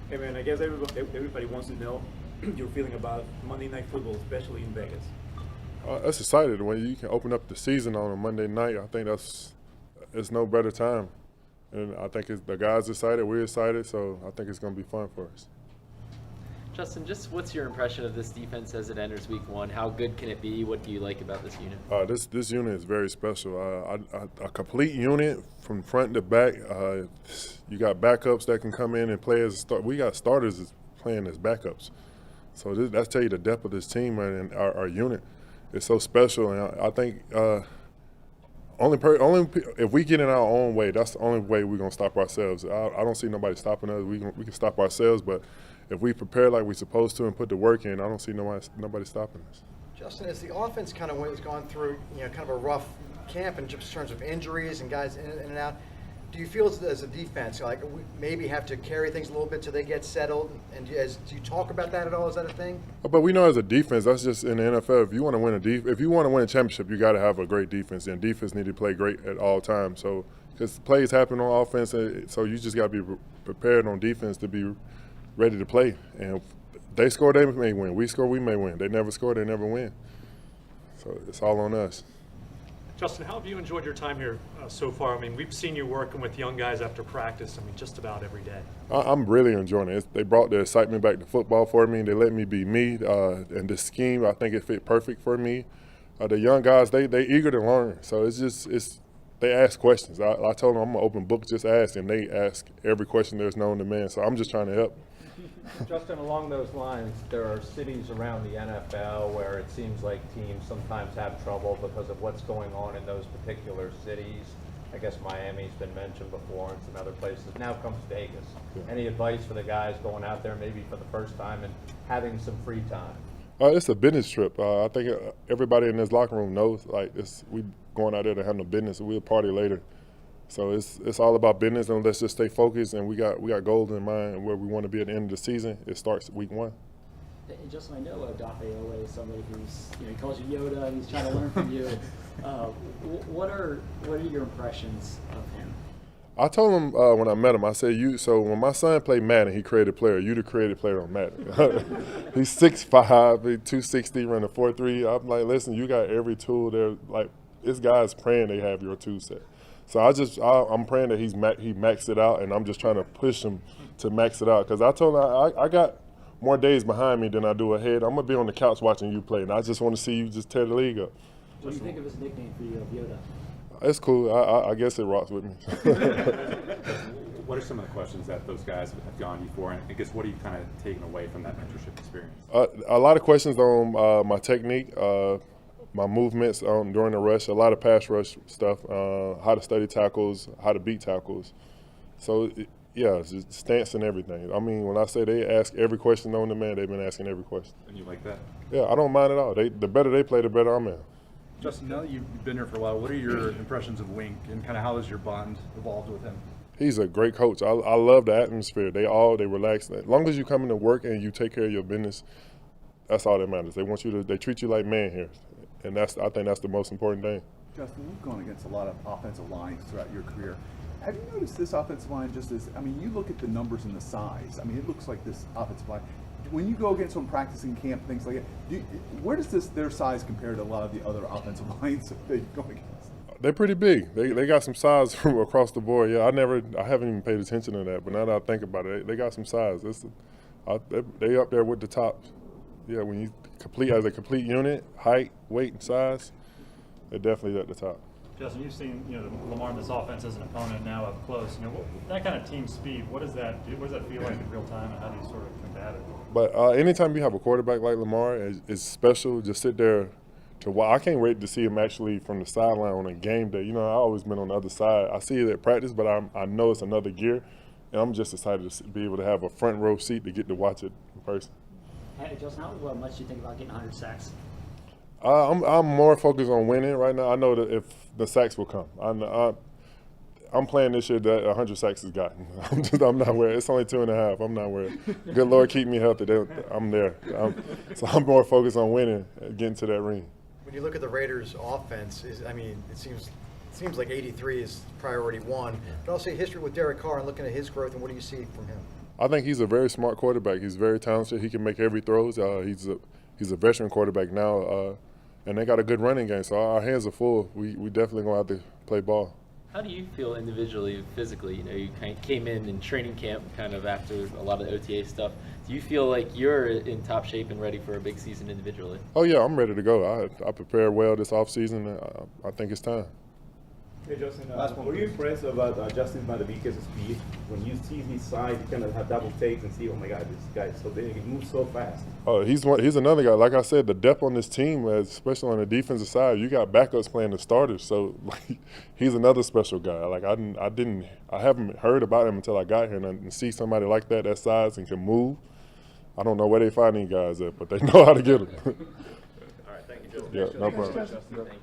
Hey man, I guess everybody wants to know your feeling about Monday Night Football, especially in Vegas. That's excited when you can open up the season on a Monday night. I think it's no better time, and I think the guys excited, we're excited, so I think it's going to be fun for us. Justin, just what's your impression of this defense as it enters week one? How good can it be? What do you like about this unit? This unit is very special. A complete unit from front to back. You got backups that can come in and play as a start. We got starters playing as backups, so that's tell you the depth of this team and our unit. It's so special, and I think only if we get in our own way, that's the only way we're gonna stop ourselves. I don't see nobody stopping us. We can stop ourselves, but if we prepare like we're supposed to and put the work in, I don't see nobody stopping us. Justin, as the offense kind of has gone through, kind of a rough camp in just terms of injuries and guys in and out, do you feel as a defense, like we maybe have to carry things a little bit till they get settled? And do you talk about that at all? Is that a thing? But we know as a defense, that's just in the NFL. If you want to win a championship, you got to have a great defense, and defense need to play great at all times. So because plays happen on offense, so you just got to be prepared on defense to be ready to play. And if they score, they may win. We score, we may win. They never score, they never win. So it's all on us. Justin, how have you enjoyed your time here so far? I mean, we've seen you working with young guys after practice, I mean, just about every day. I'm really enjoying it. They brought the excitement back to football for me. They let me be me. And the scheme, I think it fit perfect for me. The young guys, they eager to learn. So they ask questions. I told them I'm an open book, just ask. And they ask every question there's known to man. So I'm just trying to help. Justin, along those lines, there are cities around the NFL where it seems like teams sometimes have trouble because of what's going on in those particular cities. I guess Miami's been mentioned before and some other places. Now comes Vegas. Yeah. Any advice for the guys going out there maybe for the first time and having some free time? It's a business trip. I think everybody in this locker room knows, we going out there to handle business, and we'll party later. So it's all about business, and let's just stay focused. And we got goals in mind and where we want to be at the end of the season. It starts week one. And Justin, I know Odafe Oweh is somebody who's he calls you Yoda. He's trying to learn from you. What are your impressions of him? I told him when I met him, I said, So when my son played Madden, he created player. You the creative player on Madden. He's 6'5", 260, running 4.3. I'm like, listen, you got every tool there. Like this guy's praying they have your tool set. So I'm praying that he maxed it out, and I'm just trying to push him to max it out. Because I told him I got more days behind me than I do ahead. I'm going to be on the couch watching you play, and I just want to see you just tear the league up. What do you think of his nickname for you, Yoda? It's cool. I guess it rocks with me. What are some of the questions that those guys have gone you for? And I guess what are you kind of taking away from that mentorship experience? A lot of questions on my technique, my movements during the rush, a lot of pass rush stuff, how to study tackles, how to beat tackles. So, just stance and everything. I mean, when I say they ask every question known to man, they've been asking every question. And you like that? Yeah, I don't mind at all. The better they play, the better I'm in. Justin, now that you've been here for a while, what are your impressions of Wink, and kind of how has your bond evolved with him? He's a great coach. I love the atmosphere. They relax. As long as you come into work and you take care of your business, that's all that matters. They treat you like man here. And I think that's the most important thing. Justin, you've gone against a lot of offensive lines throughout your career. Have you noticed this offensive line you look at the numbers and the size. I mean, it looks like this offensive line. When you go against them practicing camp, things like that, where does their size compare to a lot of the other offensive lines that you go against? They're pretty big. They got some size from across the board. Yeah, I haven't even paid attention to that, but now that I think about it, they got some size. They up there with the tops. Yeah, when you as a complete unit, height, weight, and size, they're definitely at the top. Justin, you've seen Lamar in this offense as an opponent now up close. That kind of team speed. What does that do? What does that feel like in real time, and how do you sort of combat it? But anytime you have a quarterback like Lamar, it's special. Just sit there to watch. I can't wait to see him actually from the sideline on a game day. I've always been on the other side. I see it at practice, but I know it's another gear, and I'm just excited to be able to have a front row seat to get to watch it in person. Hey, Justin, how much do you think about getting 100 sacks? I'm more focused on winning right now. I know that if the sacks will come. I'm playing this year that 100 sacks is gotten. I'm not worried. It's only 2.5. I'm not worried. Good Lord, keep me healthy. I'm there. So I'm more focused on winning, getting to that ring. When you look at the Raiders' offense, it seems like 83 is priority one. But also history with Derek Carr and looking at his growth, and what do you see from him? I think he's a very smart quarterback. He's very talented. He can make every throw. He's a veteran quarterback now, and they got a good running game. So our hands are full. We definitely going to have to play ball. How do you feel individually, physically? You know, you kind of came in training camp kind of after a lot of the OTA stuff. Do you feel like you're in top shape and ready for a big season individually? Oh, yeah, I'm ready to go. I prepared well this offseason. I think it's time. Hey Justin, were you impressed about Justin Madubuike's speed? When you see his size, you kind of have double takes and see, oh my God, this guy is so big. He moves so fast. Oh, he's another guy. Like I said, the depth on this team, especially on the defensive side, you got backups playing the starters. So like, he's another special guy. Like I haven't heard about him until I got here, and see somebody like that size and can move. I don't know where they find these guys at, but they know how to get them. All right, thank you, Justin. Yeah, no problem. Thank you.